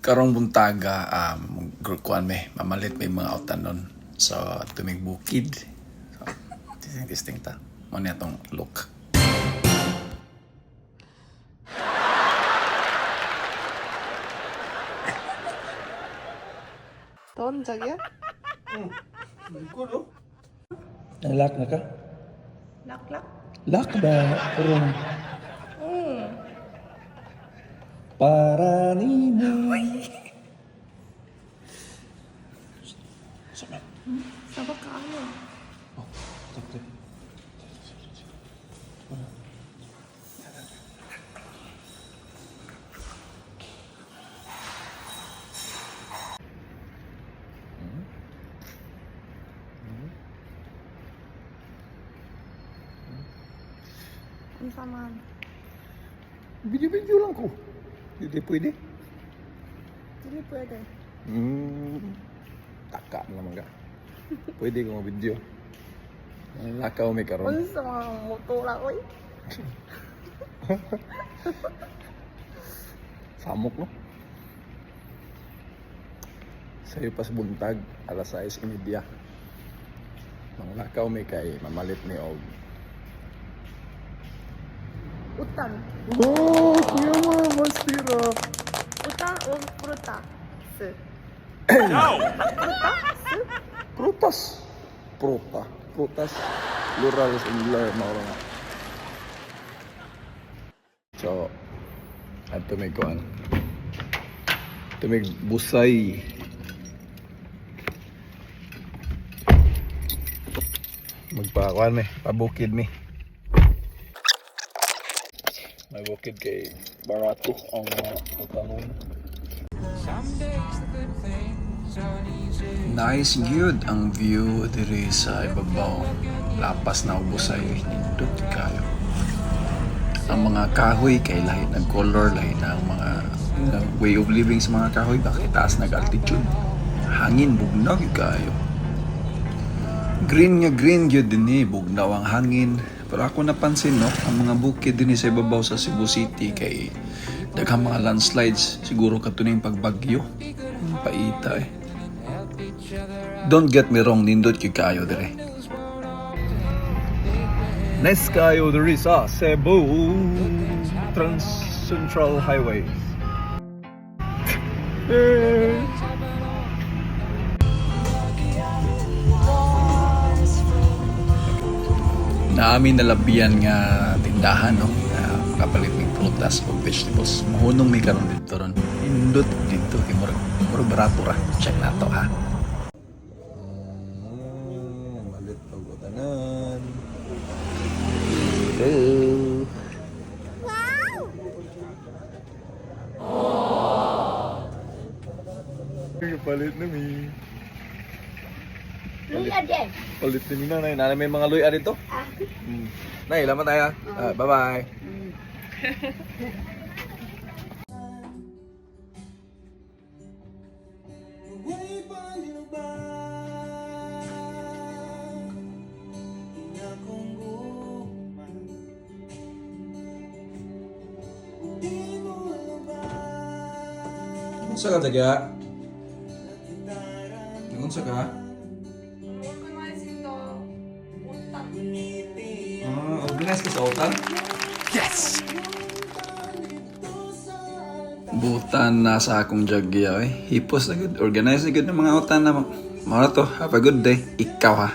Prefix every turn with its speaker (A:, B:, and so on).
A: karong buntaga kuan may mamalit may mga autan nun. So tumig bukid. So testing ta. Mo ni atong look.
B: Ton jaga?
A: Good oh.
C: Nalak na ka?
B: Lak.
C: Lak ba? Kurong. Para nimo. Sama.
B: Sabak ka ano?
C: Oh, sakto.
B: Ang saman.
C: Video-video lang ko. Hindi pwede.
B: Hindi pwede.
C: Taka naman ka. Pwede ko mag-video. Lakaw may karon.
B: Ano sa mga motora ko eh?
C: Samok no? Sa'yo pas buntag, alas 6:30. Mga lakaw may kay mamalit ni Og.
B: Utang.
C: Oh, kuya mo, mastira.
B: Utang o pruta? Su.
C: Prutas. Prutas. Plural singular, mauro nga. So, ato may kuan. Ato may busay. Magpakuan me, pabukid me. May bukid kay barato ang mga utangon.
A: Nice good ang view diri sa ibabaw. Lapas na ubosay nindot kayo. Ang mga kahoy kay lahi ng color, lahi ng mga way of living sa mga kahoy, bakit taas nag-altitude. Hangin bugnaw kayo. Green gyud din bugnaw ang hangin. Pero ako napansin no, ang mga bukid din sa ibabaw sa Cebu City kay daghang mga landslides, siguro katuning pagbagyo. Paita eh. Don't get me wrong, nindot gyud kayo dire.
C: Nice kayo diri sa Cebu Trans Central Highway.
A: Naamin nalabihan nga tindahan no, kapalit ng prutas o vegetables. Mahunong may karon dito ron. Indot dito kay murag barato ra. Check nato ha.
C: Malit pagutanan. Wow! Palit na mi.
B: Luya din.
C: Palit na mi na. Nana may mga luya dito. Nay, laman tayo. Bye-bye.
A: Unsa ka taga? Unsa ka? Organize ka sa utan? Yes! Butan na sa akong jagya eh. Hipos na good. Organize na good ng mga utan na. Mga to, have a good day. Ikaw ha.